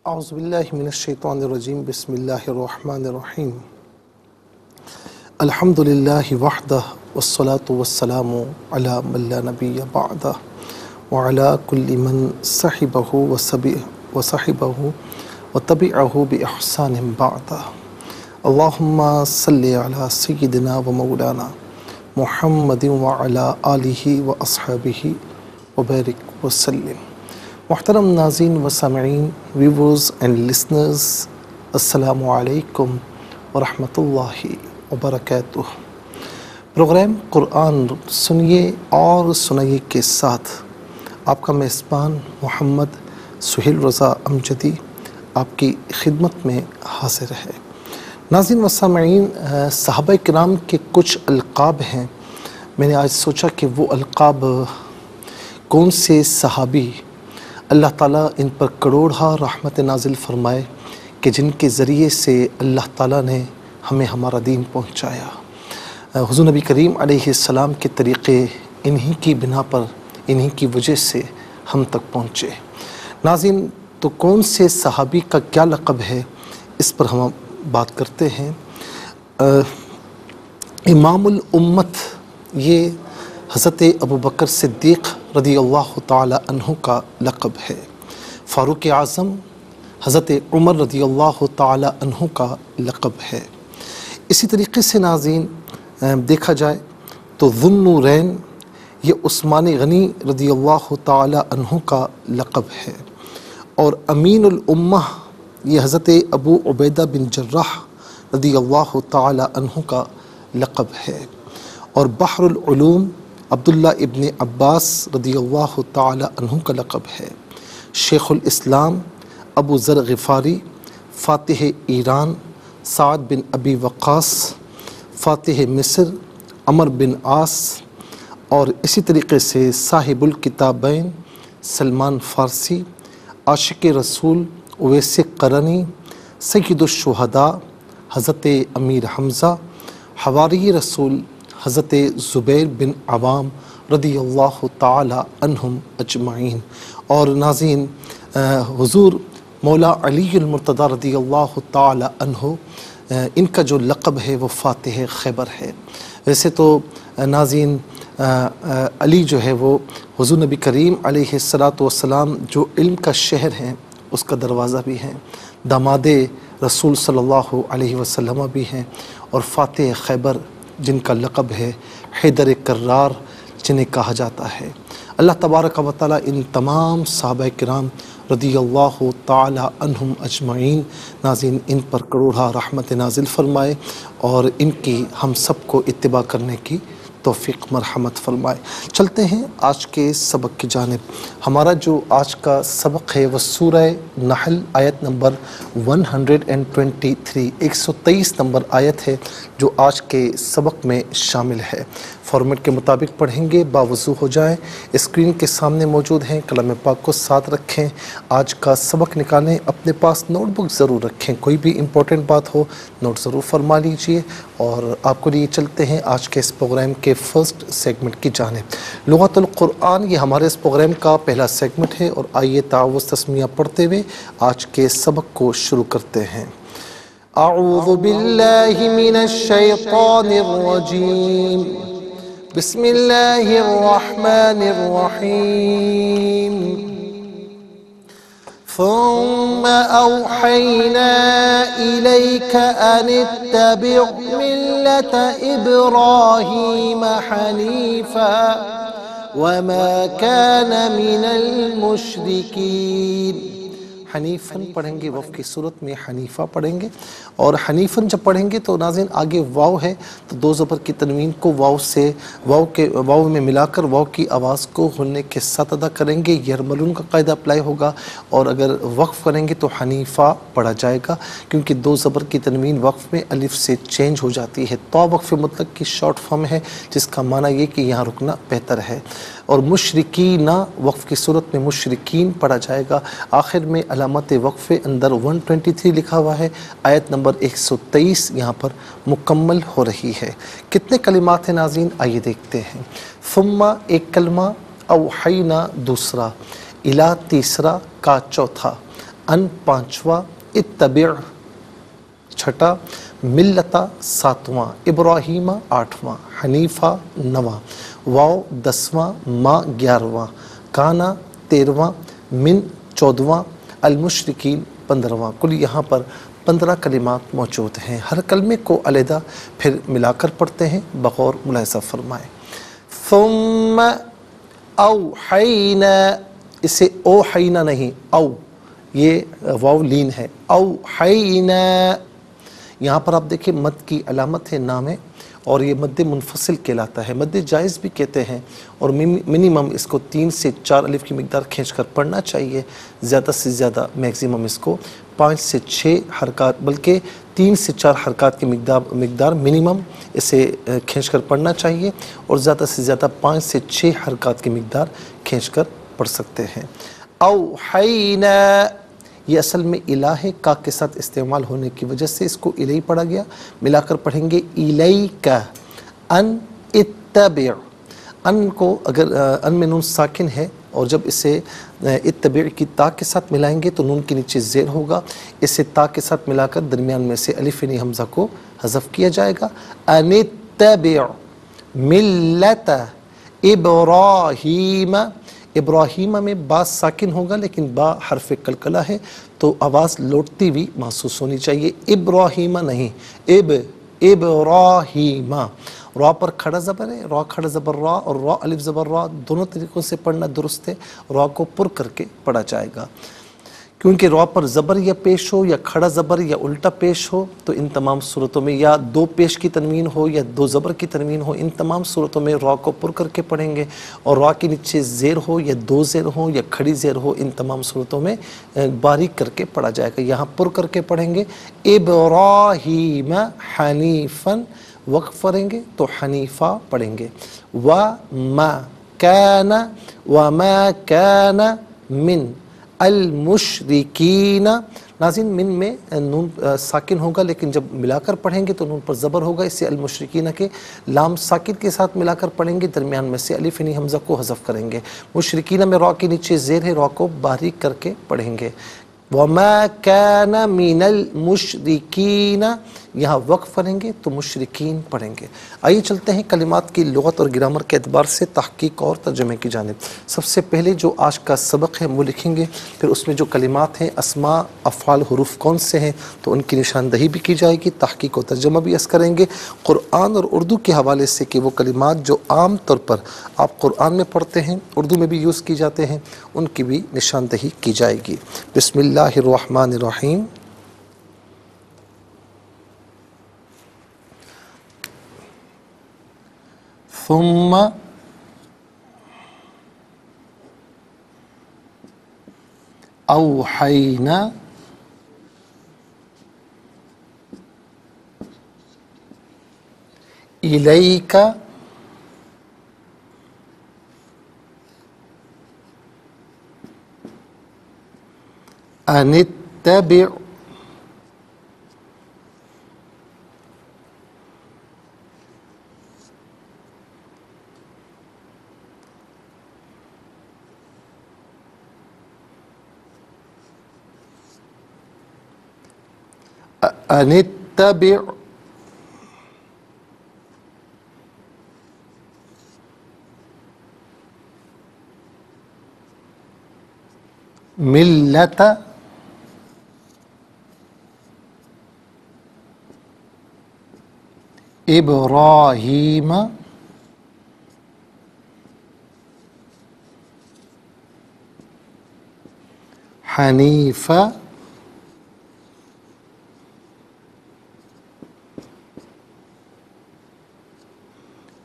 اعوذ باللہ من الشیطان الرجیم بسم اللہ الرحمن الرحیم الحمد للہ وحدہ والصلاة والسلام علی من لا نبی بعدہ وعلی کل من صحبہ وصحبہ وتبعہ بإحسان بعدہ اللہم صلی علی سیدنا و مولانا محمد وعلی آلہ واصحابہ وبارک وسلم۔ محترم ناظرین و سامعین، ویورز اینڈ لسنرز، السلام علیکم ورحمۃ اللہ وبرکاتہ۔ پروگرام قرآن سنیے اور سنائیے کے ساتھ آپ کا میزبان محمد سہیل رضا امجدی آپ کی خدمت میں حاضر ہے۔ ناظرین و سامعین، صحابہ کرام کے کچھ القاب ہیں۔ میں نے آج سوچا کہ وہ القاب کون سے صحابی اللہ تعالیٰ ان پر کروڑہا رحمت نازل فرمائے کہ جن کے ذریعے سے اللہ تعالیٰ نے ہمیں ہمارا دین پہنچایا۔ حضور نبی کریم علیہ السلام کے طریقے انہی کی بنا پر، انہی کی وجہ سے ہم تک پہنچے۔ ناظرین، تو کون سے صحابی کا کیا لقب ہے، اس پر ہم بات کرتے ہیں۔ امام الامت یہ حضرت ابوبکر صدیق رضی اللہ تعالی عنہ کا لقب ہے۔ فاروق اعظم حضرت عمر رضی اللہ تعالی عنہ کا لقب ہے۔ اسی طریقے سے ناظرین دیکھا جائے تو ذو النورین یہ عثمان غنی رضی اللہ تعالی عنہ کا لقب ہے، اور امین الامہ یہ حضرت ابو عبیدہ بن جراح رضی اللہ تعالی عنہ کا لقب ہے، اور بحر العلوم عبداللہ ابن عباس رضی اللہ تعالی عنہ کا لقب ہے۔ شیخ الاسلام ابو ذر غفاری، فاتح ایران سعد بن ابی وقاص، فاتح مصر عمر بن عاص، اور اسی طریقے سے صاحب الکتابین سلمان فارسی، عاشق رسول اویس قرنی، سید الشہداء حضرت امیر حمزہ، حواری رسول حضرت زبیر بن عوام رضی اللہ تعالی عنہم اجمعین۔ اور ناظرین، حضور مولا علی المرتضی رضی اللہ تعالی عنہ ان کا جو لقب ہے وہ فاتح خیبر ہے۔ ویسے تو ناظرین علی جو ہے وہ حضور نبی کریم علیہ السلام جو علم کا شہر ہیں اس کا دروازہ بھی ہیں، داماد رسول صلی اللہ علیہ وسلم بھی ہیں، اور فاتح خیبر جن کا لقب ہے حیدر کرار جنہیں کہا جاتا ہے۔ اللہ تبارک و تعالی ان تمام صحابہ کرام رضی اللہ تعالی عنہم اجمعین ناظرین ان پر کروڑہا رحمت نازل فرمائے، اور ان کی ہم سب کو اتباع کرنے کی توفیق مرحمت فرمائے۔ چلتے ہیں آج کے سبق کی جانب۔ ہمارا جو آج کا سبق ہے وہ سورہ نحل آیت نمبر 123 123 نمبر آیت ہے جو آج کے سبق میں شامل ہے۔ فارمیٹ کے مطابق پڑھیں گے، باوضو ہو جائیں، اسکرین کے سامنے موجود ہیں، قلم پاک کو ساتھ رکھیں، آج کا سبق نکالیں، اپنے پاس نوٹ بک ضرور رکھیں، کوئی بھی امپورٹنٹ بات ہو نوٹ ضرور فرما لیجئے۔ اور آپ کو لیے چلتے ہیں آج کے اس پروگرام کے فرسٹ سیگمنٹ کی جانب۔ لغت القرآن یہ ہمارے اس پروگرام کا پہلا سیگمنٹ ہے، اور آئیے تعوذ تسمیہ پڑھتے ہوئے آج کے سبق کو شروع کرتے ہیں۔ اعوذ باللہ من الشیطان الرجیم، بسم اللہ الرحمن الرحیم۔ ثم اوحینا الیک ان اتبع ملت ابراہیم حنیفا وما کان من المشرکین۔ حنیفاً پڑھیں گے، وف کی صورت میں حنیفہ پڑھیں گے، اور حنیفاً جب پڑھیں گے تو ناظرین آگے واو ہے تو دو زبر کی تنوین کو واو میں ملا کر واو کی آواز کو غننے کے ساتھ ادا کریں گے۔ یرملون کا قاعدہ اپلائی ہوگا، اور اگر وقف کریں گے تو حنیفہ پڑھا جائے گا، کیونکہ دو زبر کی تنوین وقف میں الف سے چینج ہو جاتی ہے۔ تو وقف مطلق کی شارٹ فارم ہے، جس کا معنی یہ کہ یہاں رکنا بہتر ہے۔ اور مشرکین وقف کی صورت میں مشرکین پڑھا جائے گا۔ آخر میں علامت وقف اندر 123 لکھا ہوا ہے، آیت نمبر 123 یہاں پر مکمل ہو رہی ہے۔ کتنے کلمات ہیں ناظرین؟ آئیے دیکھتے ہیں۔ ثم ایک کلمہ، اوحینا دوسرا، الہ تیسرا، کا چوتھا، ان پانچواں، اتبع چھٹا، ملتا ساتواں، ابراہیم آٹھواں، حنیفہ نواں، واو دسواں، ما گیارہواں، کانا تیرواں، من چودواں، المشرکین پندرہواں۔ کل یہاں پر 15 کلمات موجود ہیں۔ ہر کلمے کو علیحدہ پھر ملا کر پڑھتے ہیں، بغور ملاحظہ فرمائیں۔ ثم اوحینا، اسے اوحینا نہیں، او، یہ واو لین ہے، اوحینا۔ یہاں پر آپ دیکھیں مد کی علامت ہے، نام ہے، اور یہ مد منفصل کہلاتا ہے، مد جائز بھی کہتے ہیں، اور منیمم اس کو 3 سے 4 الف کی مقدار کھینچ کر پڑھنا چاہیے، زیادہ سے زیادہ میکسیمم اس کو 5 سے 6 حرکات، بلکہ 3 سے 4 حرکات کی مقدار منیمم اسے کھینچ کر پڑھنا چاہیے، اور زیادہ سے زیادہ 5 سے 6 حرکات کی مقدار کھینچ کر پڑھ سکتے ہیں۔ اوحینا، یہ اصل میں الہ ہے، کا کے ساتھ استعمال ہونے کی وجہ سے اس کو الی پڑھا گیا، ملا کر پڑھیں گے الیک ان اتبع۔ ان کو اگر ان میں نون ساکن ہے، اور جب اسے اتبع کی تا کے ساتھ ملائیں گے تو نون کے نیچے زیر ہوگا، اسے تا کے ساتھ ملا کر درمیان میں سے الف یعنی حمزہ کو حذف کیا جائے گا۔ ان اتبع ملت ابراہیم، ابراہیم میں با ساکن ہوگا لیکن با حرف قلقلہ ہے تو آواز لوٹتی ہوئی محسوس ہونی چاہیے، ابراہیم نہیں، ابراہیم۔ را پر کھڑا زبر ہے، را کھڑا زبر را اور را الف زبر را، دونوں طریقوں سے پڑھنا درست ہے، را کو پر کر کے پڑھا جائے گا، کیونکہ را پر زبر یا پیش ہو یا کھڑا زبر یا الٹا پیش ہو تو ان تمام صورتوں میں، یا 2 پیش کی تنوین ہو یا 2 زبر کی تنوین ہو، ان تمام صورتوں میں را کو پر کر کے پڑھیں گے، اور را کے نیچے زیر ہو یا 2 زیر ہو یا کھڑی زیر ہو، ان تمام صورتوں میں باریک کر کے پڑھا جائے گا۔ یہاں پر کر کے پڑھیں گے، ابراہیم حنیفا، وقف کریں گے تو حنیفہ پڑھیں گے، وما کان من المشرکین۔ ناظرین من میں نون ساکن ہوگا لیکن جب ملا کر پڑھیں گے تو نون پر زبر ہوگا، اس سے المشرکین کے لام ساکن کے ساتھ ملا کر پڑھیں گے، درمیان میں سے الف یعنی حمزہ کو حذف کریں گے۔ مشرکین میں را کے نیچے زیر ہے، را کو باریک کر کے پڑھیں گے۔ وَمَا كَانَ مِنَ الْمُشْرِكِينَ، یہاں وقف پڑھیں گے تو مشرکین پڑھیں گے۔ آئیے چلتے ہیں کلمات کی لغت اور گرامر کے اعتبار سے تحقیق اور ترجمے کی جانب۔ سب سے پہلے جو آج کا سبق ہے وہ لکھیں گے، پھر اس میں جو کلمات ہیں، اسماء افعال حروف کون سے ہیں تو ان کی نشاندہی بھی کی جائے گی، تحقیق و ترجمہ بھی اس کریں گے، قرآن اور اردو کے حوالے سے کہ وہ کلمات جو عام طور پر آپ قرآن میں پڑھتے ہیں، اردو میں بھی یوز کی جاتے ہیں، ان کی بھی نشاندہی کی جائے گی۔ بسم اللہ الرحمن الرحیم۔ ثم اوحینا الیک ان اتبع ان اتبع ملت ابراہیم حنیفا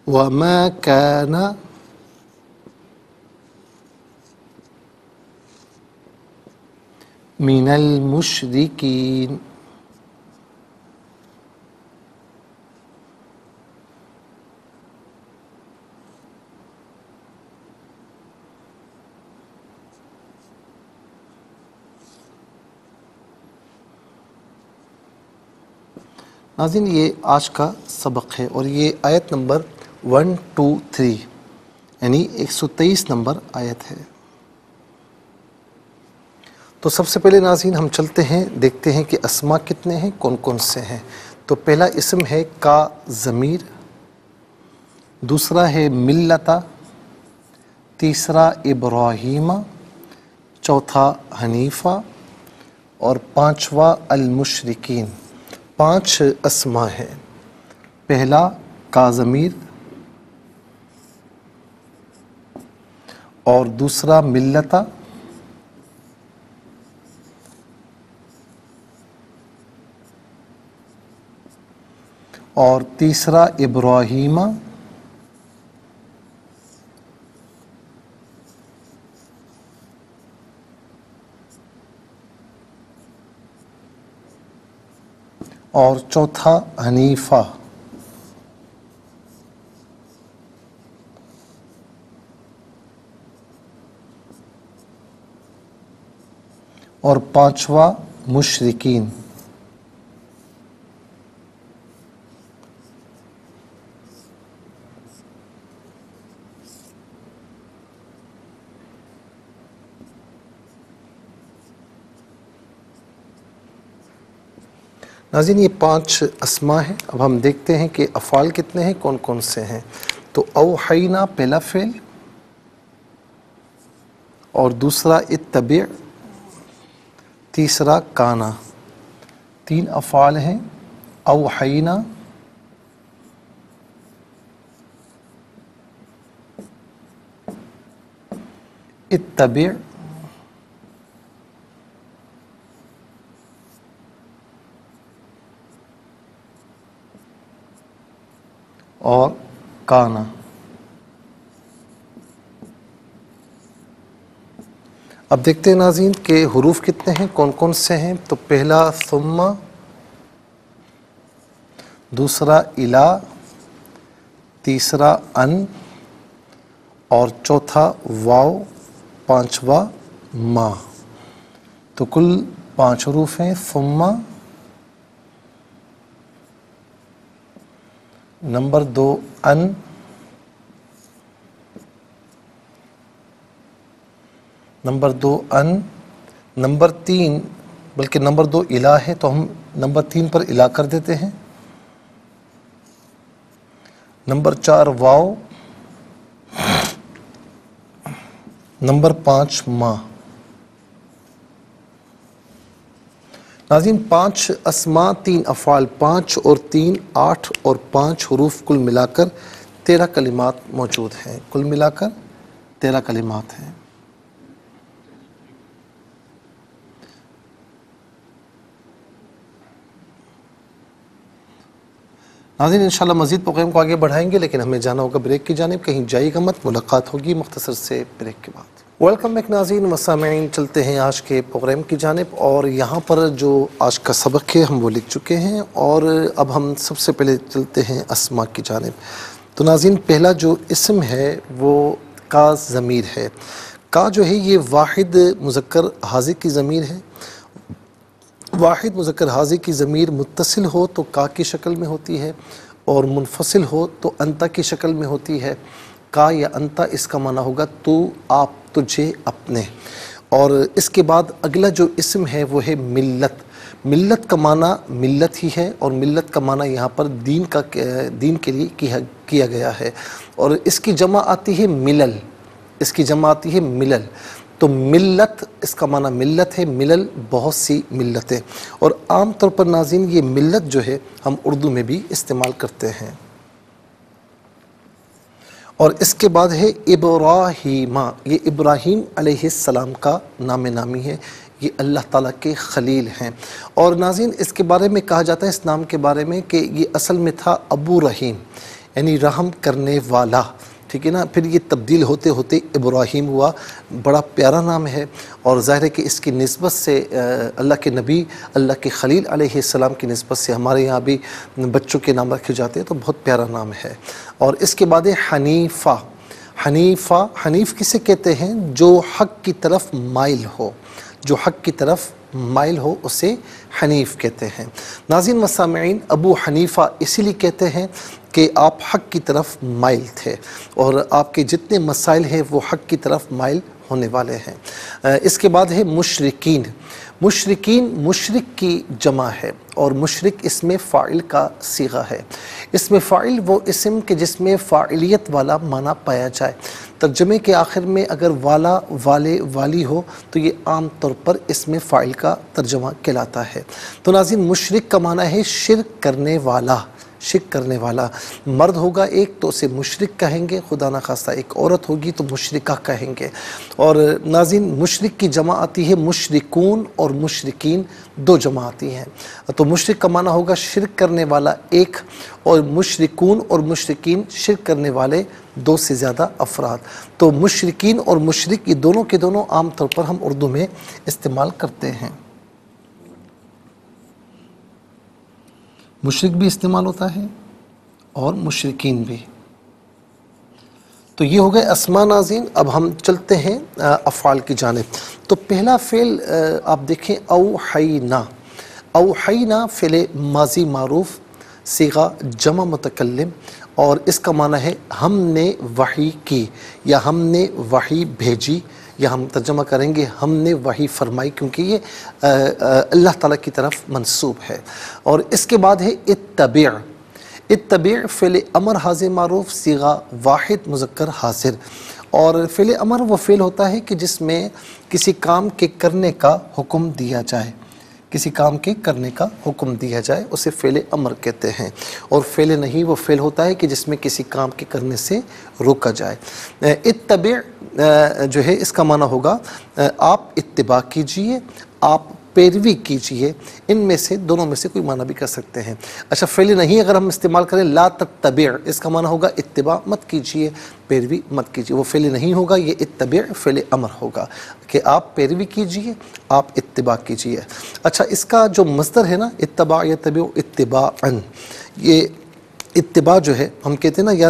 وما كان من المشرکین۔ ناظرین یہ آج کا سبق ہے اور یہ آیت نمبر 123 یعنی 123 نمبر آیت ہے۔ تو تو سب سے پہلے ناظرین ہم چلتے ہیں، دیکھتے ہیں کہ اسما کتنے ہیں، کون کون سے ہیں۔ تو پہلا اسم ہے کا ضمیر، دوسرا ہے ملتا، تیسرا ابراہیمہ، چوتھا حنیفہ اور پانچواں المشرکین۔ 5 اسما ہیں۔ پہلا کا ضمیر اور دوسرا ملتا اور تیسرا ابراہیمہ اور چوتھا حنیفہ۔ اور پانچواں مشرکین۔ ناظرین یہ 5 اسما ہیں۔ اب ہم دیکھتے ہیں کہ افعال کتنے ہیں، کون کون سے ہیں۔ تو اوحینا پہلا فعل اور دوسرا اتبع، تیسرا کانا۔ 3 افعال ہیں، اوحینا، اتبع اور کانا۔ اب دیکھتے ہیں ناظرین کہ حروف کتنے ہیں، کون کون سے ہیں۔ تو پہلا ثم، دوسرا الا، تیسرا ان اور چوتھا واو، پانچواں ما۔ تو کل 5 حروف ہیں۔ ثم، نمبر 2 ان، نمبر 2 ان، نمبر 3 بلکہ نمبر 2 الا ہے تو ہم نمبر 3 پر الا کر دیتے ہیں۔ نمبر 4 واو، نمبر 5 ما۔ ناظرین 5 اسما، 3 افعال، 5 اور 3 8 اور 5 حروف، کل ملا کر 13 کلمات موجود ہیں۔ کل ملا کر 13 کلمات ہیں۔ ناظرین انشاءاللہ مزید پروگرام کو آگے بڑھائیں گے، لیکن ہمیں جانا ہوگا بریک کی جانب، کہیں جائیے گا مت، ملاقات ہوگی مختصر سے بریک کے بعد۔ ویلکم بیک ناظرین و سامعین، چلتے ہیں آج کے پروگرام کی جانب، اور یہاں پر جو آج کا سبق ہے ہم وہ لکھ چکے ہیں، اور اب ہم سب سے پہلے چلتے ہیں اسما کی جانب۔ تو ناظرین پہلا جو اسم ہے وہ کا ضمیر ہے۔ کا جو ہے یہ واحد مذکر حاضر کی ضمیر ہے۔ واحد مذکر حاضر کی ضمیر متصل ہو تو کا کی شکل میں ہوتی ہے، اور منفصل ہو تو انتا کی شکل میں ہوتی ہے۔ کا یا انتا اس کا معنی ہوگا تو، آپ، تجھے، اپنے۔ اور اس کے بعد اگلا جو اسم ہے وہ ہے ملت۔ ملت کا معنی ملت ہی ہے، اور ملت کا معنی یہاں پر دین کے لیے کیا گیا ہے، اور اس کی جمع آتی ہے ملل۔ اس کی جمع آتی ہے ملل۔ تو ملت اس کا معنی ملت ہے، ملل بہت سی ملتیں، اور عام طور پر ناظرین یہ ملت جو ہے ہم اردو میں بھی استعمال کرتے ہیں۔ اور اس کے بعد ہے ابراہیمہ۔ یہ ابراہیم علیہ السلام کا نام نامی ہے، یہ اللہ تعالیٰ کے خلیل ہیں۔ اور ناظرین اس کے بارے میں کہا جاتا ہے، اس نام کے بارے میں، کہ یہ اصل میں تھا ابو رحیم، یعنی رحم کرنے والا، ٹھیک ہے نا۔ پھر یہ تبدیل ہوتے ہوتے ابراہیم ہوا۔ بڑا پیارا نام ہے، اور ظاہر ہے کہ اس کی نسبت سے اللہ کے نبی، اللہ کے خلیل علیہ السلام کی نسبت سے ہمارے یہاں بھی بچوں کے نام رکھے جاتے ہیں، تو بہت پیارا نام ہے۔ اور اس کے بعد ہے حنیفہ۔ حنیفہ، حنیف کسے کہتے ہیں؟ جو حق کی طرف مائل ہو، جو حق کی طرف مائل ہو اسے حنیف کہتے ہیں۔ ناظرین و سامعین، ابو حنیفہ اسی لیے کہتے ہیں کہ آپ حق کی طرف مائل تھے، اور آپ کے جتنے مسائل ہیں وہ حق کی طرف مائل ہونے والے ہیں۔ اس کے بعد ہے مشرکین۔ مشرکین مشرک کی جمع ہے اور مشرک اس میں فاعل کا صیغہ ہے۔ اس میں فاعل وہ اسم کہ جس میں فاعلیت والا معنی پایا جائے۔ ترجمے کے آخر میں اگر والا، والے، والی ہو تو یہ عام طور پر اس میں فاعل کا ترجمہ کہلاتا ہے۔ تو ناظرین مشرک کا معنی ہے شرک کرنے والا، شرک کرنے والا۔ مرد ہوگا ایک تو اسے مشرک کہیں گے، خدا نخواستہ ایک عورت ہوگی تو مشرکہ کہیں گے۔ اور ناظرین مشرک کی جمع آتی ہے مشرکون اور مشرکین، دو جمع آتی ہیں۔ تو مشرک کا معنی ہوگا شرک کرنے والا ایک، اور مشرکون اور مشرکین شرک کرنے والے دو سے زیادہ افراد۔ تو مشرکین اور مشرک یہ دونوں کے دونوں عام طور پر ہم اردو میں استعمال کرتے ہیں۔ مشرک بھی استعمال ہوتا ہے اور مشرکین بھی۔ تو یہ ہو گئے اسماء ناظرین۔ اب ہم چلتے ہیں افعال کی جانب۔ تو پہلا فعل آپ دیکھیں اوحینا۔ اوحینا فعل ماضی معروف، صیغہ جمع متکلم، اور اس کا معنی ہے ہم نے وحی کی یا ہم نے وحی بھیجی، یا ہم ترجمہ کریں گے ہم نے وحی فرمائی، کیونکہ یہ اللہ تعالیٰ کی طرف منسوب ہے۔ اور اس کے بعد ہے اتبع۔ اتبع فعل امر حاضر معروف، صیغہ واحد مذکر حاضر۔ اور فعل امر وہ فعل ہوتا ہے کہ جس میں کسی کام کے کرنے کا حکم دیا جائے، کسی کام کے کرنے کا حکم دیا جائے اسے فعل امر کہتے ہیں۔ اور فعل نہیں وہ فعل ہوتا ہے کہ جس میں کسی کام کے کرنے سے روکا جائے۔ اتبع جو ہے اس کا معنی ہوگا آپ اتباع کیجئے، آپ پیروی کیجئے۔ ان میں سے دونوں میں سے کوئی معنی بھی کر سکتے ہیں۔ اچھا فعل نہیں اگر ہم استعمال کریں لا تتبع، اس کا معنی ہوگا اتباع مت کیجئے، پیروی مت کیجئے۔ وہ فعل نہیں ہوگا، یہ اتبع فعل امر ہوگا کہ آپ پیروی کیجئے، آپ اتباع کیجئے۔ اچھا اس کا جو مصدر ہے نا اتباع یتبع اتباعا، یہ اتباع جو ہے ہم کہتے ہیں نا یا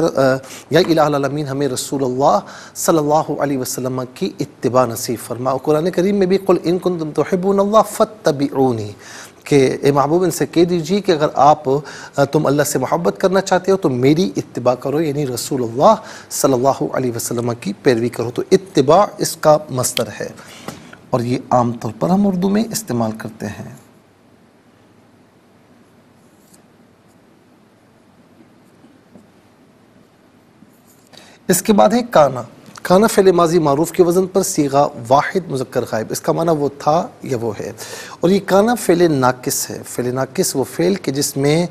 الہ العالمین ہمیں رسول اللہ صلی اللہ علیہ وسلم کی اتباع نصیب فرما۔ قرآن کریم میں بھی قل ان کنتم تحبون اللہ فاتبعونی، کہ اے محبوب ان سے کہہ دیجیے کہ اگر تم اللہ سے محبت کرنا چاہتے ہو تو میری اتباع کرو، یعنی رسول اللہ صلی اللہ علیہ وسلم کی پیروی کرو۔ تو اتباع اس کا مصدر ہے اور یہ عام طور پر ہم اردو میں استعمال کرتے ہیں۔ اس کے بعد ہے کانا۔ کانا فعل ماضی معروف کے وزن پر، صیغہ واحد مذکر غائب۔ اس کا معنی وہ تھا یا وہ ہے۔ اور یہ کانا فعل ناقص ہے۔ فعل ناقص وہ فعل کہ جس میں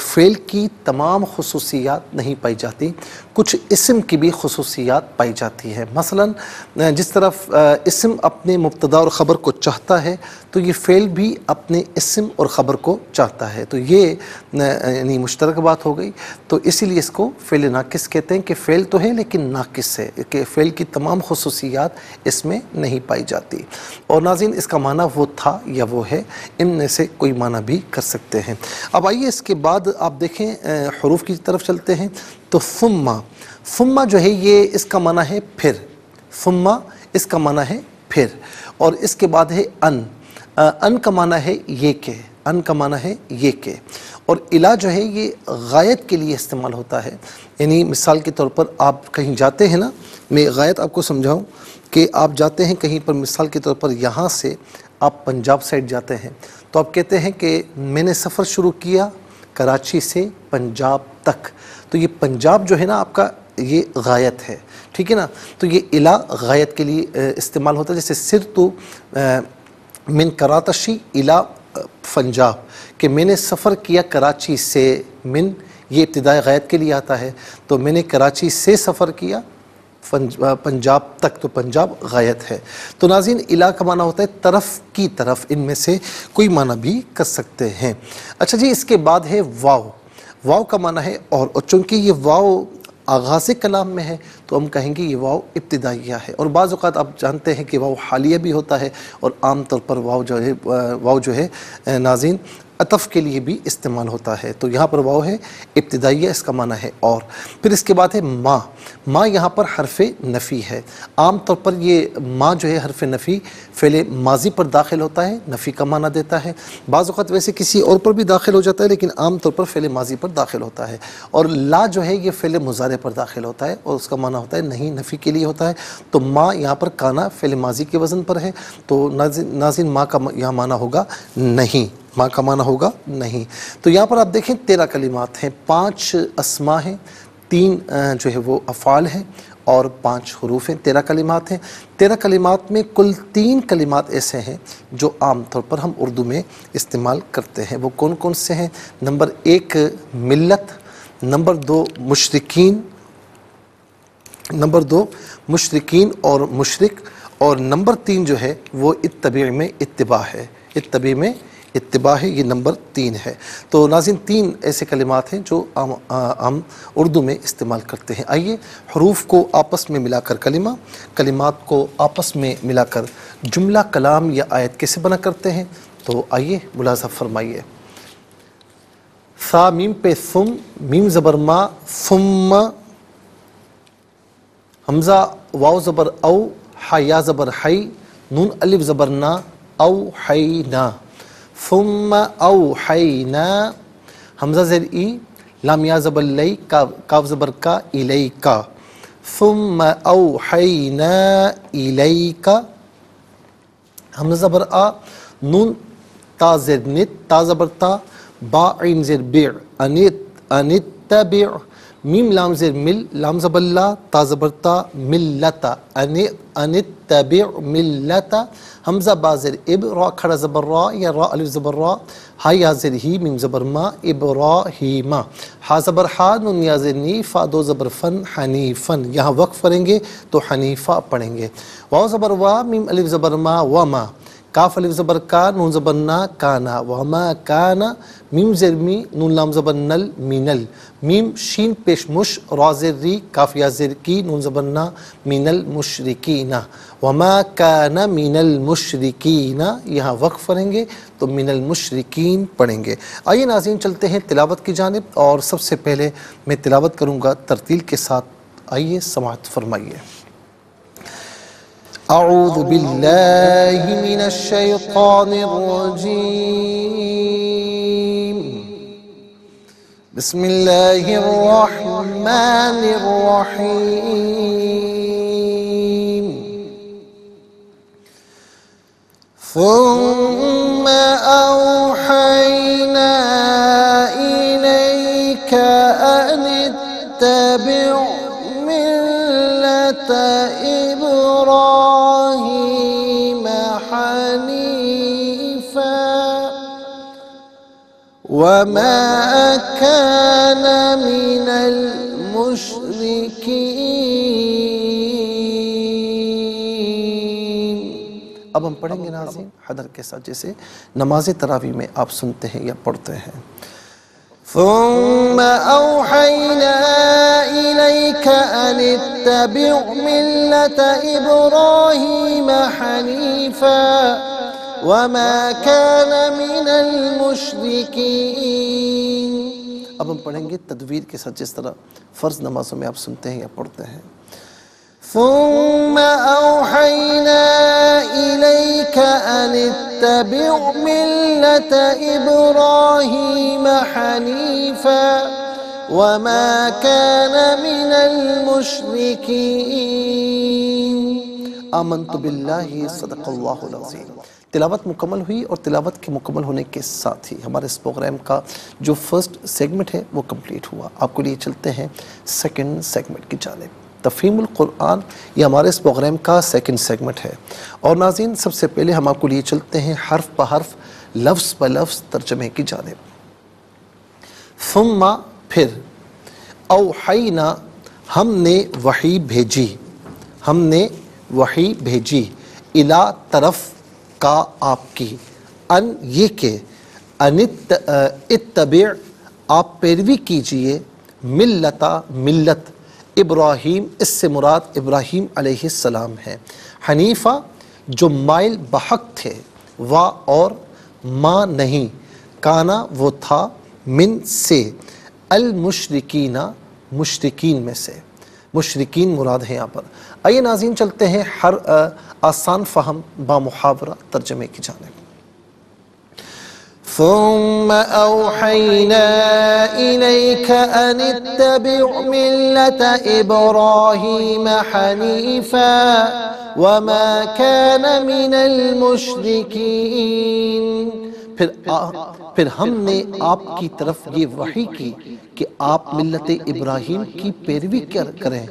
فعل کی تمام خصوصیات نہیں پائی جاتی، کچھ اسم کی بھی خصوصیات پائی جاتی ہے۔ مثلا جس طرف اسم اپنے مبتدا اور خبر کو چاہتا ہے تو یہ فعل بھی اپنے اسم اور خبر کو چاہتا ہے۔ تو یہ یعنی مشترک بات ہو گئی، تو اسی لیے اس کو فعل ناقص کہتے ہیں کہ فعل تو ہے لیکن ناقص ہے، کہ فعل کی تمام خصوصیات اس میں نہیں پائی جاتی۔ اور ناظرین اس کا معنی وہ تھا یا وہ ہے، ان میں سے کوئی معنی بھی کر سکتے ہیں۔ اب آئیے اس کے بعد آپ دیکھیں حروف کی طرف چلتے ہیں۔ تو ثم جو ہے یہ اس کا معنی ہے پھر، ثم اس کا معنی ہے پھر۔ اور اس کے بعد ہے ان کا معنی ہے یہ کہ، ان کا معنی ہے یہ کہ۔ اور الا جو ہے یہ غایت کے لیے استعمال ہوتا ہے، یعنی مثال کے طور پر آپ کہیں جاتے ہیں نا، میں غایت آپ کو سمجھاؤں کہ آپ جاتے ہیں کہیں پر، مثال کے طور پر یہاں سے آپ پنجاب سائڈ جاتے ہیں تو آپ کہتے ہیں کہ میں نے سفر شروع کیا کراچی سے پنجاب تک۔ تو یہ پنجاب جو ہے نا آپ کا یہ غایت ہے، ٹھیک ہے نا۔ تو یہ الا غایت کے لیے استعمال ہوتا ہے، جیسے سرتو من کراتشی الا پنجاب، کہ میں نے سفر کیا کراچی سے، من یہ ابتدائی غایت کے لیے آتا ہے، تو میں نے کراچی سے سفر کیا پنجاب تک، تو پنجاب غایت ہے۔ تو ناظرین الا کا معنی ہوتا ہے طرف کی طرف، ان میں سے کوئی معنی بھی کر سکتے ہیں۔ اچھا جی اس کے بعد ہے واو۔ واو کا معنی ہے اور چونکہ یہ واو آغاز کلام میں ہے تو ہم کہیں گے یہ واو ابتدائیہ ہے۔ اور بعض اوقات آپ جانتے ہیں کہ واو حالیہ بھی ہوتا ہے، اور عام طور پر واو جو ہے ناظرین عطف کے لیے بھی استعمال ہوتا ہے. تو یہاں پر واو ہے ابتدائیہ، اس کا معنی ہے اور. پھر اس کے بعد ہے ما یہاں پر حرف نفی ہے. عام طور پر یہ ما جو ہے حرف نفی فعل ماضی پر داخل ہوتا ہے، نفی کا معنی دیتا ہے. بعض اوقات ویسے کسی اور پر بھی داخل ہو جاتا ہے، لیکن عام طور پر فعل ماضی پر داخل ہوتا ہے. اور لا جو ہے یہ فعل مضارع پر داخل ہوتا ہے اور اس کا معنی ہوتا ہے نہیں، نفی کے لیے ہوتا ہے. تو ما یہاں پر کانا فعل ماضی کے وزن پر ہے، تو ناظرین ما کا یہاں معنی ہوگا نہیں، ما کا معنی ہوگا نہیں. تو یہاں پر آپ دیکھیں 13 کلمات ہیں، 5 اسماء ہیں، 3 جو ہے وہ افعال ہیں اور 5 حروف ہیں. 13 کلمات ہیں. 13 کلمات میں کل 3 کلمات ایسے ہیں جو عام طور پر ہم اردو میں استعمال کرتے ہیں. وہ کون کون سے ہیں؟ نمبر 1 ملت، نمبر 2 مشرکین، نمبر 2 مشرکین اور مشرک، اور نمبر 3 جو ہے وہ اتبع میں اتباع ہے. اتبع میں اتباع ہے، یہ نمبر 3 ہے. تو ناظرین 3 ایسے کلمات ہیں جو ہم اردو میں استعمال کرتے ہیں. آئیے حروف کو آپس میں ملا کر کلمات کو آپس میں ملا کر جملہ، کلام یا آیت کیسے بنا کرتے ہیں، تو آئیے ملاحظہ فرمائیے. ثا میم پہ ثم، میم زبر ما، ثم، حمزہ واو زبر او، ہا یا زبر حی، نون الف زبر نا، اوحینا، ثم اوحینا، حمزہ زیر ای، لام یا زبر لی، کاف زبر کا، الیکا، ثم اوحینا الیکا، حمزہ زبر آ، نون تا زیر نت، تا زبر تا، با عین زیر بیع، انتبع، میم لام زیر مل، لام زبر لا، تا زبر تا، ملتا، انتبع ملتا، حمزہ با زیر اب، را کھڑا زبر را یا را الف زبر را، ہا یا زیر ہی، میم زبر ما، ابراہیم، ہا زبر ہا، نون یا زیر نی، فا 2 زبر فن، حنیفن. یہاں وقف کریں گے تو حنیفہ پڑھیں گے. واو زبر وا، میم الف زبر ما، وما، کاف الف زبر کا، نون زبر نا، کانا، وما کانا، میم زیر می، نون لام زبر نل، مینل، میم شین پیش مش، را زیر ری، کاف یا زیر کی، نون زبر نا، من المشرکین، وما کان من المشرکین. یہاں وقف کریں گے تو من المشرکین پڑھیں گے. آئیے ناظرین چلتے ہیں تلاوت کی جانب، اور سب سے پہلے میں تلاوت کروں گا ترتیل کے ساتھ. آئیے سماعت فرمائیے. اعوذ باللہ من الشیطان الرجیم، بسم اللہ الرحمن الرحیم. ثم اوحینا الیک ان اتبع ملت ابراہیم حنیفا وما كان من المشرکین. اب ہم پڑھیں گے ناظرین حدر کے ساتھ، جیسے نماز تراویح میں آپ سنتے ہیں یا پڑھتے ہیں. ثم اوحینا الیک ان اتبع ملت ابراہیم حنیفا وما كان من المشرکین. اب ہم پڑھیں گے تدویر کے ساتھ، جس طرح فرض نمازوں میں آپ سنتے ہیں یا پڑھتے ہیں. ثم اوحینا الیک ان اتبع ملت ابراہیم حنیفا وما كان من المشرکین. آمنت باللہ، صدق اللہ العظیم. تلاوت مکمل ہوئی، اور تلاوت کے مکمل ہونے کے ساتھ ہی ہمارے اس پروگرام کا جو فرسٹ سیگمنٹ ہے وہ کمپلیٹ ہوا. آپ کو لیے چلتے ہیں سیکنڈ سیگمنٹ کی جانب. تفہیم القرآن یہ ہمارے اس پروگرام کا سیکنڈ سیگمنٹ ہے. اور ناظرین سب سے پہلے ہم آپ کو لیے چلتے ہیں حرف بہ حرف، لفظ بہ لفظ ترجمے کی جانب. ثم پھر، اوحینا ہم نے وحی بھیجی، ہم نے وحی بھیجی، الا طرف کا آپ کی، ان یہ کہ، اتبع آپ پیروی کیجئے، ملتا ملت، ابراہیم اس سے مراد ابراہیم علیہ السلام ہے، حنیفہ جو مائل بحق تھے، وا اور ما نہیں، کانا وہ تھا، من سے، المشرکین مشرکین میں سے، مشرکین مراد ہے یہاں پر۔ آئیے ناظرین چلتے ہیں ہر آسان فہم با محاورہ ترجمے کی جانب۔ ثم أوحينا إليك أن اتبع ملة إبراهيم حنيفا وما كان من المشركين۔ پھر ہم نے آپ کی طرف یہ وحی کی کہ آپ ملت ابراہیم کی پیروی کریں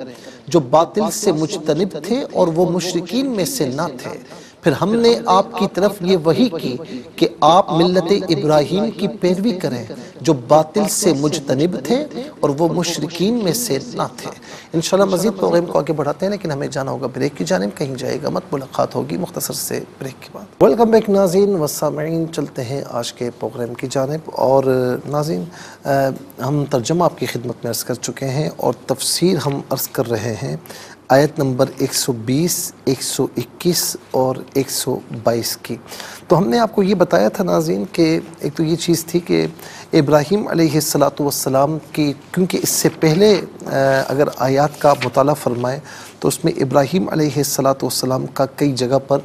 جو باطل سے مجتنب تھے اور وہ مشرکین میں سے نہ تھے۔ پھر ہم نے آپ کی طرف یہ وحی کی کہ آپ ملت ابراہیم کی پیروی کریں جو باطل سے مجتنب تھے اور وہ مشرکین میں سے نہ تھے۔ انشاءاللہ مزید پروگرام کو آگے بڑھاتے ہیں، لیکن ہمیں جانا ہوگا بریک کی جانب، کہیں جائے گا مت، ملاقات ہوگی مختصر سے بریک کے بعد۔ ویلکم بیک ناظرین و سامعین، چلتے ہیں آج کے پروگرام کی جانب۔ اور ناظرین ہم ترجمہ آپ کی خدمت میں عرض کر چکے ہیں اور تفسیر ہم عرض کر رہے ہیں آیت نمبر 120، 121 اور 122 کی۔ تو ہم نے آپ کو یہ بتایا تھا ناظرین کہ ایک تو یہ چیز تھی کہ ابراہیم علیہ السلام کی، کیونکہ اس سے پہلے اگر آیات کا مطالعہ فرمائے تو اس میں ابراہیم علیہ السلام کا کئی جگہ پر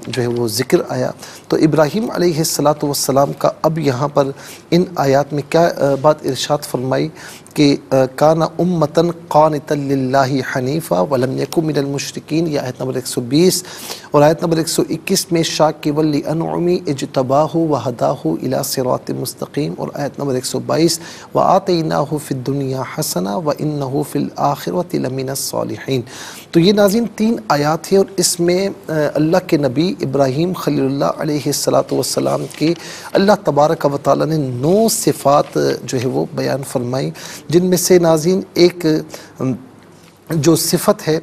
جو ہے وہ ذکر آیا۔ تو ابراہیم علیہ السلام کا اب یہاں پر ان آیات میں کیا بات ارشاد فرمائی کہ کانا امتن قانتا للہ حنیفا ولم یکن من المشرکین، یہ آیت نمبر 120، اور آیت نمبر 121 میں شاکرا لانعمہ اجتباہ وہداہ الی صراط مستقیم، اور آیت نمبر 122 وآتیناہ فی الدنیا حسنہ وانہ فی الآخرۃ لمن الصالحین۔ تو یہ ناظرین 3 آیات ہیں، اور اس میں اللہ کے نبی ابراہیم خلیل اللہ علیہ السلام کی اللہ تبارک و تعالیٰ نے 9 صفات جو ہے وہ بیان فرمائی، جن میں سے ناظرین ایک جو صفت ہے،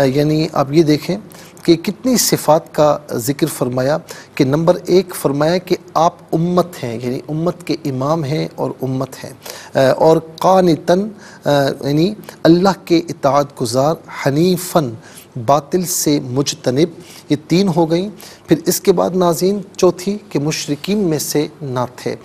یعنی آپ یہ دیکھیں کہ کتنی صفات کا ذکر فرمایا کہ نمبر 1 فرمایا کہ آپ امت ہیں، یعنی امت کے امام ہیں اور امت ہیں، اور قانتاً یعنی اللہ کے اطاعت گزار، حنیفاً باطل سے مجتنب، یہ 3 ہو گئیں۔ پھر اس کے بعد ناظرین چوتھی کہ مشرکین میں سے نہ تھے،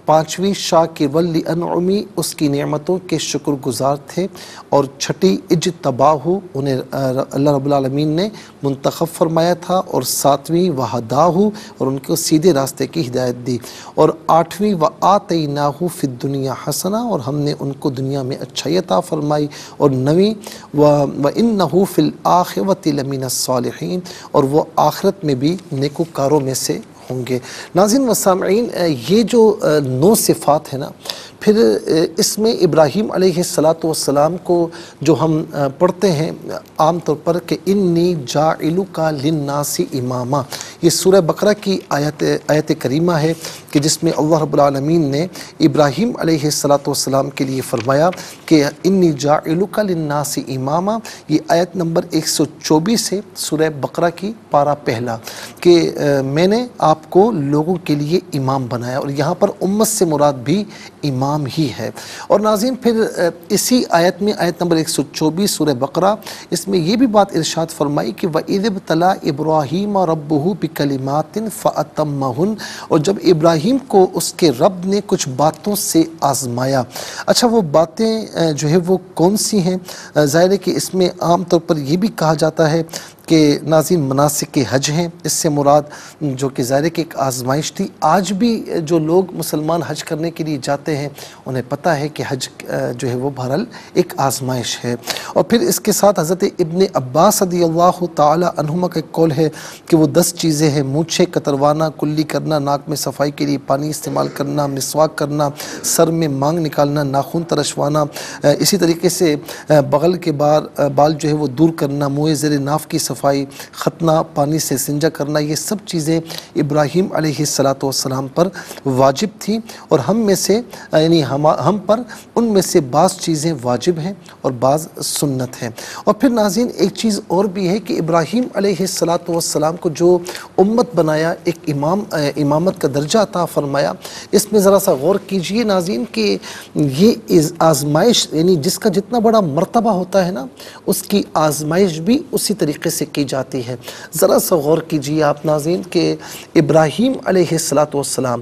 5ویں شاکرا لانعمہ اس کی نعمتوں کے شکر گزار تھے، اور 6ٹھی اجتباہ انہیں اللہ رب العالمین نے منتخب فرمایا تھا، اور 7ویں وہداہ اور ان کو سیدھے راستے کی ہدایت دی، اور 8ویں وآتیناہ فی الدنیا حسنہ اور ہم نے ان کو دنیا میں اچھائی عطا فرمائی، اور 9ویں وانہ فی الآخرۃ لمن الصالحین اور وہ آخرت میں بھی نیکوکاروں میں سے ہوں گے۔ ناظرین و سامعین یہ جو 9 صفات ہیں نا، پھر اس میں ابراہیم علیہ السلام کو جو ہم پڑھتے ہیں عام طور پر کہ انی جاعلک للناس اماما، یہ سورہ بقرہ کی آیت کریمہ ہے کہ جس میں اللہ رب العالمین نے ابراہیم علیہ السلام کے لیے فرمایا کہ انی جاعلک للناس اماما، یہ آیت نمبر 124 ہے سورہ بقرہ کی پارہ پہلا، کہ میں نے آپ کو لوگوں کے لیے امام بنایا، اور یہاں پر امت سے مراد بھی امام ہی ہے۔ اور ناظرین پھر اسی آیت میں آیت نمبر 124 سورہ بقرہ، اس میں یہ بھی بات ارشاد فرمائی کہ وَإِذِ ابْتَلَىٰ إِبْرَاهِيمَ رَبُّهُ بِكَلِمَاتٍ فَأَتَمَّهُنَّ، اور جب ابراہیم کو اس کے رب نے کچھ باتوں سے آزمایا۔ اچھا وہ باتیں جو ہے وہ کون سی ہیں؟ ظاہر ہے کہ اس میں عام طور پر یہ بھی کہا جاتا ہے کہ ناظرین مناسک حج ہیں، اس سے مراد جو کہ ظاہر ہے کہ ایک آزمائش تھی۔ آج بھی جو لوگ مسلمان حج کرنے کے لیے جاتے ہیں انہیں پتہ ہے کہ حج جو ہے وہ بہرحال ایک آزمائش ہے۔ اور پھر اس کے ساتھ حضرت ابن عباس رضی اللہ تعالی عنہما کا ایک قول ہے کہ وہ 10 چیزیں ہیں: مونچھیں کتروانا، کلی کرنا، ناک میں صفائی کے لیے پانی استعمال کرنا، مسواک کرنا، سر میں مانگ نکالنا، ناخن ترشوانا، اسی طریقے سے بغل کے بال جو ہے وہ دور کرنا، منہ زیر ناف کی صفائی، ختنہ، پانی سے استنجا کرنا، یہ سب چیزیں ابراہیم علیہ السلام پر واجب تھیں، اور ہم میں سے یعنی ہم پر ان میں سے بعض چیزیں واجب ہیں اور بعض سنت ہیں۔ اور پھر ناظرین ایک چیز اور بھی ہے کہ ابراہیم علیہ السلام کو جو امت بنایا، ایک امامت کا درجہ عطا فرمایا، اس میں ذرا سا غور کیجئے ناظرین کہ یہ آزمائش یعنی جس کا جتنا بڑا مرتبہ ہوتا ہے نا، اس کی آزمائش بھی اسی طریقے سے کی جاتی ہے۔ ذرا سا غور کیجئے آپ ناظرین کہ ابراہیم علیہ السلام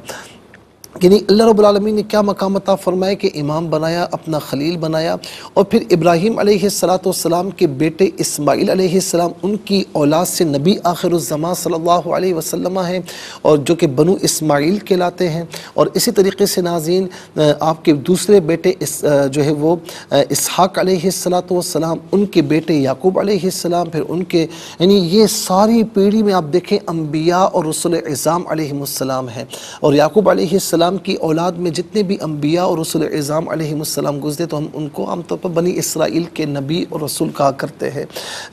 یعنی اللہ رب العالمین نے کیا مقام عطا فرمایا کہ امام بنایا، اپنا خلیل بنایا، اور پھر ابراہیم علیہ السلام کے بیٹے اسماعیل علیہ السلام، ان کی اولاد سے نبی آخر الزمان صلی اللہ علیہ وسلم ہیں، اور جو کہ بنو اسماعیل کہلاتے ہیں۔ اور اسی طریقے سے ناظرین آپ کے دوسرے بیٹے جو ہے وہ اسحاق علیہ السلام، ان کے بیٹے یعقوب علیہ السلام، پھر ان کے، یعنی یہ ساری پیڑھی میں آپ دیکھیں انبیاء اور رسول اعظام علیہ السلام ہیں۔ اور یعقوب علیہ السلام کی اولاد میں جتنے بھی انبیاء اور رسول اعظام علیہ السلام گزرے تو ہم ان کو عام طور پر بنی اسرائیل کے نبی اور رسول کہا کرتے ہیں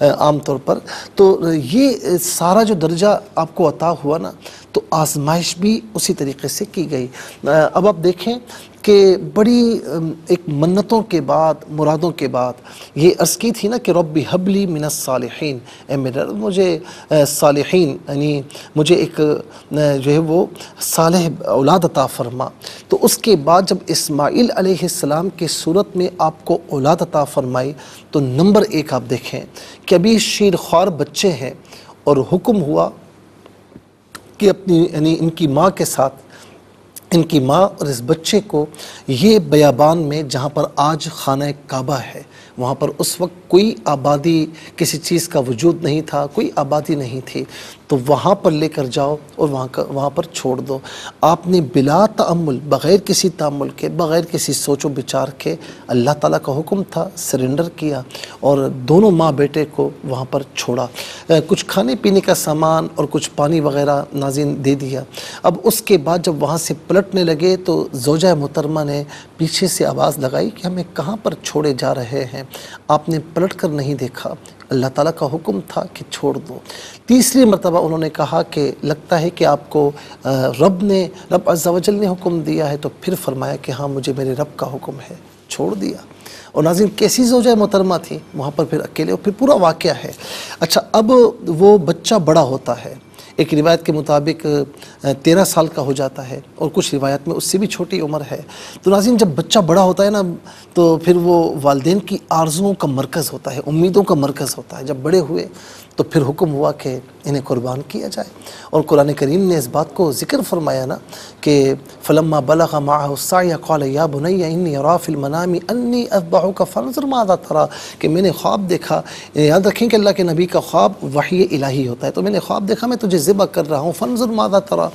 عام طور پر۔ تو یہ سارا جو درجہ آپ کو عطا ہوا نا، تو آزمائش بھی اسی طریقے سے کی گئی۔ اب آپ دیکھیں کہ بڑی ایک منتوں کے بعد، مرادوں کے بعد یہ عرض کی تھی نا کہ رب ہب لی من الصالحین، اے میرے رب مجھے صالحین، یعنی مجھے ایک جو ہے وہ صالح اولاد عطا فرما۔ تو اس کے بعد جب اسماعیل علیہ السلام کی صورت میں آپ کو اولاد عطا فرمائی، تو نمبر ایک آپ دیکھیں کہ ابھی شیر خوار بچے ہیں، اور حکم ہوا کہ اپنی، یعنی ان کی ماں کے ساتھ، ان کی ماں اور اس بچے کو یہ بیابان میں جہاں پر آج خانہ کعبہ ہے، وہاں پر اس وقت کوئی آبادی، کسی چیز کا وجود نہیں تھا، کوئی آبادی نہیں تھی، تو وہاں پر لے کر جاؤ اور وہاں پر چھوڑ دو۔ آپ نے بلا تأمل، بغیر کسی تأمل کے، بغیر کسی سوچ و بچار کے، اللہ تعالیٰ کا حکم تھا، سرنڈر کیا اور دونوں ماں بیٹے کو وہاں پر چھوڑا۔ کچھ کھانے پینے کا سامان اور کچھ پانی وغیرہ ناظرین دے دیا۔ اب اس کے بعد جب وہاں سے پلٹنے لگے تو زوجہ محترمہ نے پیچھے سے آواز لگائی کہ ہمیں کہاں پر چھوڑے جا رہے ہیں؟ آپ نے پلٹ کر نہیں دیکھا، اللہ تعالیٰ کا حکم تھا کہ چھوڑ دو۔ تیسری مرتبہ انہوں نے کہا کہ لگتا ہے کہ آپ کو رب عز و جل نے حکم دیا ہے، تو پھر فرمایا کہ ہاں مجھے میرے رب کا حکم ہے، چھوڑ دیا۔ اور ناظرین کیسی زوجہ محترمہ تھی وہاں پر، پھر اکیلے، اور پھر پورا واقعہ ہے۔ اچھا، اب وہ بچہ بڑا ہوتا ہے، ایک روایت کے مطابق 13 سال کا ہو جاتا ہے، اور کچھ روایت میں اس سے بھی چھوٹی عمر ہے۔ تو ناظرین جب بچہ بڑا ہوتا ہے نا، تو پھر وہ والدین کی آرزوؤں کا مرکز ہوتا ہے، امیدوں کا مرکز ہوتا ہے۔ جب بڑے ہوئے تو پھر حکم ہوا کہ انہیں قربان کیا جائے، اور قرآن کریم نے اس بات کو ذکر فرمایا نا کہ فلما بلغ معه السعي قال يا بني اني ارى في المنام اني اذبحك فانظر ماذا ترى، کہ میں نے خواب دیکھا۔ یاد رکھیں کہ اللہ کے نبی کا خواب وحی الہی ہوتا ہے، تو میں نے خواب دیکھا میں تجھے ذبح کر رہا ہوں، فانظر ماذا ترى۔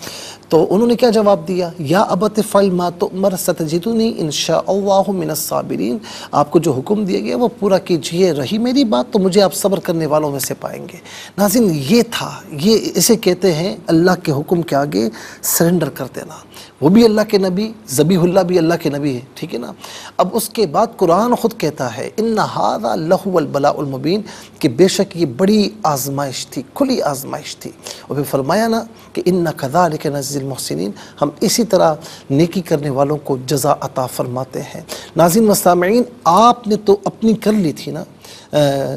تو انہوں نے کیا جواب دیا؟ یا ابت افعل ما تؤمر ستجدنی ان شاء اللہ من الصابرین، آپ کو جو حکم دیا گیا وہ پورا کیجئے، رہی میری بات تو مجھے آپ صبر کرنے والوں میں سے پائیں گے۔ ناظرین یہ تھا، یہ اسے کہتے ہیں اللہ کے حکم کے آگے سرنڈر کر دینا۔ وہ بھی اللہ کے نبی، ذبیح اللہ بھی اللہ کے نبی ہے، ٹھیک ہے نا۔ اب اس کے بعد قرآن خود کہتا ہے ان ھذا لہو البلاء المبین، کہ بے شک یہ بڑی آزمائش تھی، کھلی آزمائش تھی۔ اور پھر فرمایا نا کہ ان کذالک نجزی المحسنین، ہم اسی طرح نیکی کرنے والوں کو جزا عطا فرماتے ہیں۔ ناظرین و سامعین، آپ نے تو اپنی کر لی تھی نا،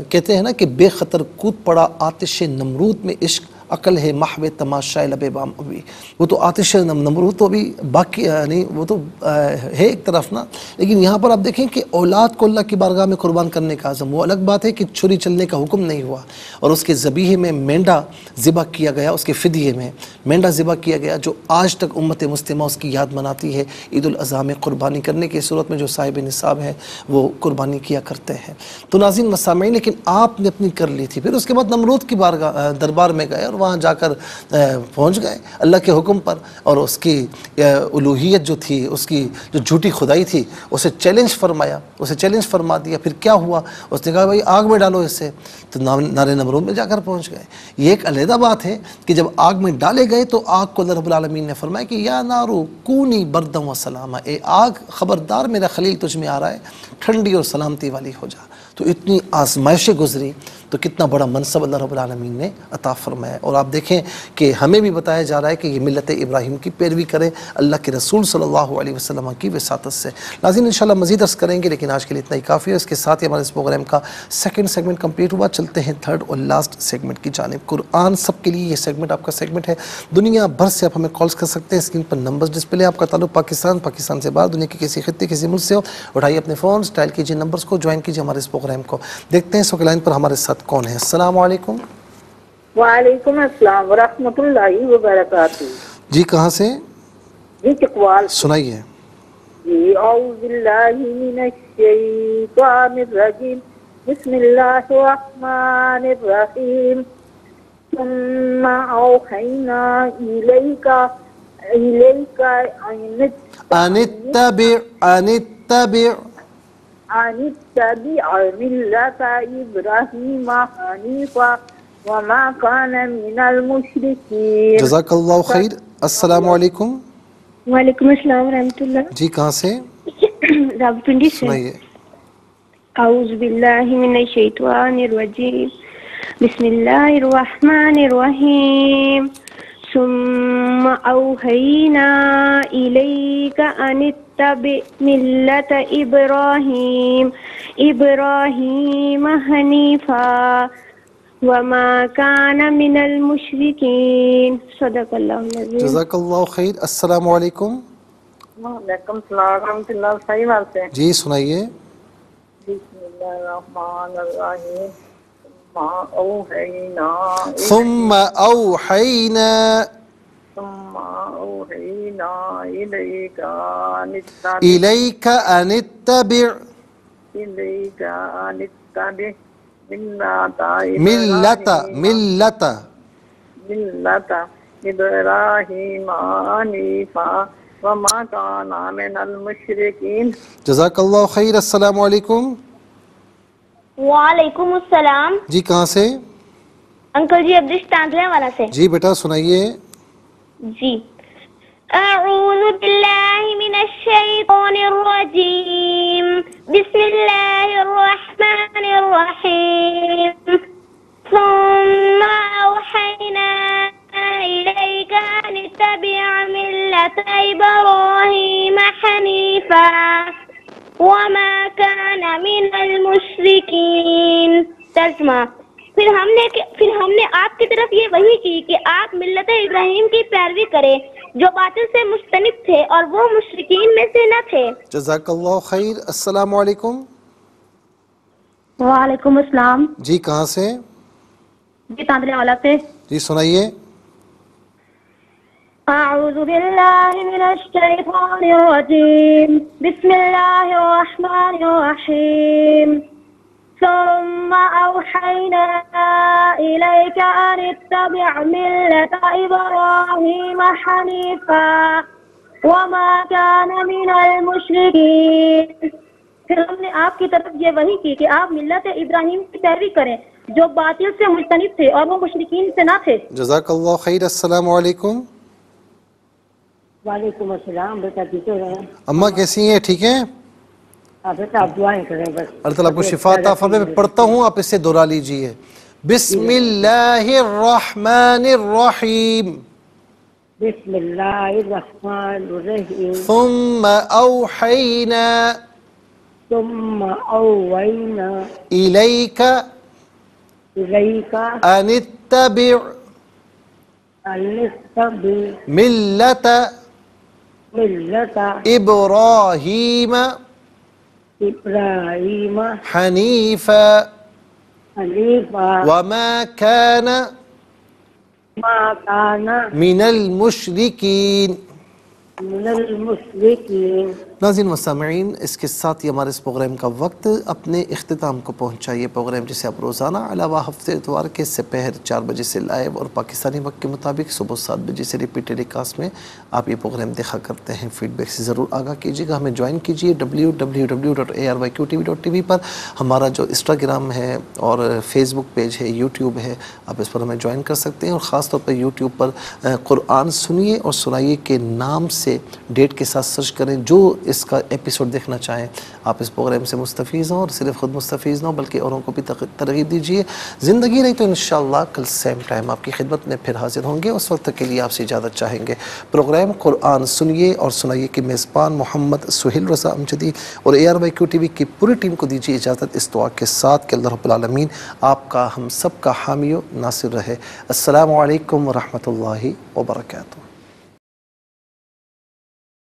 کہتے ہیں نا کہ بے خطر کود پڑا آتش نمرود میں عشق، عقل ہے محو تماشائے لب بام ابھی۔ وہ تو آتش نمرود تو ابھی باقی نہیں، وہ تو ہے ایک طرف نا، لیکن یہاں پر آپ دیکھیں کہ اولاد کو اللہ کی بارگاہ میں قربان کرنے کا عزم، وہ الگ بات ہے کہ چھری چلنے کا حکم نہیں ہوا، اور اس کے ذبیحے میں مینڈا ذبح کیا گیا، اس کے فدیے میں مینڈا ذبح کیا گیا، جو آج تک امت مسلمہ اس کی یاد مناتی ہے۔ عید الاضحیٰ میں قربانی کرنے کی صورت میں جو صاحب نصاب ہے وہ قربانی کیا کرتے ہیں۔ تو ناظرین مسامعین، لیکن آپ نے اپنی کر لی تھی۔ پھر اس کے بعد نمرود کی بارگاہ دربار میں گئے، اور وہاں جا کر پہنچ گئے اللہ کے حکم پر، اور اس کی الوہیت جو تھی، اس کی جو جھوٹی خدائی تھی، اسے چیلنج فرمایا، اسے چیلنج فرما دیا۔ پھر کیا ہوا؟ اس نے کہا بھائی آگ میں ڈالو اسے، تو نار نمرود میں جا کر پہنچ گئے۔ یہ ایک علیحدہ بات ہے کہ جب آگ میں ڈالے گئے تو آگ کو اللہ رب العالمین نے فرمایا کہ یا نارو کونی بردم و سلاما، اے آگ خبردار میرا خلیل تجھ میں آ رہا ہے، ٹھنڈی اور سلامتی والی ہو جا۔ تو اتنی آزمائشیں گزری، تو کتنا بڑا منصب اللہ رب العالمین نے عطا فرمایا۔ اور آپ دیکھیں کہ ہمیں بھی بتایا جا رہا ہے کہ یہ ملت ابراہیم کی پیروی کریں، اللہ کے رسول صلی اللہ علیہ وسلم کی وساطت سے۔ ناظرین انشاءاللہ مزید عرض کریں گے، لیکن آج کے لیے اتنا ہی کافی ہے۔ اس کے ساتھ ہی ہمارے اس پروگرام کا سیکنڈ سیگمنٹ کمپلیٹ ہوا۔ چلتے ہیں تھرڈ اور لاسٹ سیگمنٹ کی جانب۔ قرآن سب کے لیے یہ سیگمنٹ آپ کا سیگمنٹ ہے۔ دنیا بھر سے آپ ہمیں کالز کر سکتے ہیں، اسکرین پر نمبرز ڈسپلے، آپ کا تعلق پاکستان سے باہر، دنیا کے کسی خطے کسی ملک سے ہو، اٹھائیے اپنے فونز، ڈائل کیجیے نمبرز کو، جوائن کیجیے ہمارے اس پروگرام کو۔ دیکھتے ہیں اس وقت لائن پر ہمارے ساتھ کون ہے۔ السلام علیکم۔ وعلیکم السلام ورحمۃ اللہ وبرکاتہ۔ جی کہاں سے؟ ایک اقوال سنائیے. اعوذ باللہ من الشیطان الرجیم بسم اللہ الرحمن الرحیم ثم اوحینا الیک ان اتبع ان اتبع ملت ابراہیم حنیفا وما کان من المشرکین. جزاک اللہ خیر. السلام علیکم. وعلیکم السلام ورحمۃ اللہ. جی کہاں سے؟ راولپنڈی سے. سنائیے. اعوذ باللہ من الشیطان الرجیم بسم اللہ الرحمن الرحیم ثم اوحینا الیک ان اتبع ملت ابراہیم حنیفا وما کان من المشرکین. صدق اللہ العظیم. جزاک اللہ خیر. السلام علیکم. وعلیکم السلام ورحمۃ اللہ. صحیح بات ہے. جی سنائیے. بسم اللہ الرحمن الرحیم ثم اوحینا الیک ان اتبع ملت ابراہیم حنیفا وما کان من المشرکین. جزاک اللہ خیر. السلام علیکم. وعلیکم السلام. جی کہاں سے؟ انکل جی عبدش تاندلے والا سے. جی بیٹا سنائیے. جی اعوذ باللہ من الشیطان الرجیم بسم اللہ الرحمن الرحیم ثم اوحینا الیک ان اتبع ملت ابراہیم حنیفا وما کان من المشرکین. ترجمہ. پھر ہم نے آپ کی طرف یہ وحی کی کہ آپ ملت ابراہیم کی پیروی کریں جو باطل سے مجتنب تھے اور وہ مشرکین میں سے نہ تھے. جزاک اللہ خیر. السلام علیکم. وعلیکم السلام. جی کہاں سے؟ جی تاندلے والا سے. جی سنائیے. اعوذ باللہ من الشیطان الرجیم بسم اللہ الرحمن الرحیم ثم اوحینا الیک ان اتبع ملت ابراہیم حنیفا وما کان من المشرکین. پھر ہم نے آپ کی طرف یہ وحی کی کہ آپ ملت ابراہیم کی پیروی کریں جو باطل سے مجتنب تھے اور وہ مشرکین سے نہ تھے. جزاک اللہ خیر. السلام علیکم. وعلیکم السلام. بیٹا کیسے ہیں؟ اماں کیسی ہیں؟ ٹھیک ہیں؟ بیٹا آپ دعائیں کریں بس. اللہ تعالیٰ آپ کو شفا عطا فرمائے. میں پڑھتا ہوں آپ اسے دہرا لیجئے. بسم اللہ الرحمن الرحیم بسم اللہ الرحمن الرحیم ثم اوحینا الیک ان اتبع ملت ابراہیم حنیفا وما کان من المشرکین. ناظرین و سامعین، اس کے ساتھ ہی ہمارے اس پروگرام کا وقت اپنے اختتام کو پہنچا. یہ پروگرام جسے آپ روزانہ علاوہ ہفتے اتوار کے سپہر 4 بجے سے لائیو اور پاکستانی وقت کے مطابق صبح 7 بجے سے ریپیٹ ٹیلی کاسٹ میں آپ یہ پروگرام دیکھا کرتے ہیں. فیڈ بیک سے ضرور آگاہ کیجیے گا. ہمیں جوائن کیجیے www.arYQTV.tv پر. ہمارا جو انسٹاگرام ہے اور فیس بک پیج ہے، یوٹیوب ہے، آپ اس پر ہمیں جوائن کر سکتے ہیں. اور خاص طور پر یوٹیوب پر قرآن سنیے اور سنائیے کے نام سے ڈیٹ کے ساتھ سرچ کریں. جو اس کا ایپیسوڈ دیکھنا چاہیں آپ اس پروگرام سے مستفیض ہوں، اور صرف خود مستفیض نہ ہوں بلکہ اوروں کو بھی ترغیب دیجیے. زندگی رہی تو انشاءاللہ کل سیم ٹائم آپ کی خدمت میں پھر حاضر ہوں گے. اس وقت تک کے لیے آپ سے اجازت چاہیں گے. پروگرام قرآن سنیے اور سنائیے کے میزبان محمد سہیل رضا امجدی اور ARYQTV کی پوری ٹیم کو دیجیے اجازت اس دعا کے ساتھ کہ اللہ رب العالمین آپ کا ہم سب کا حامی و ناصر رہے. السلام علیکم ورحمۃ اللہ وبرکاتہ.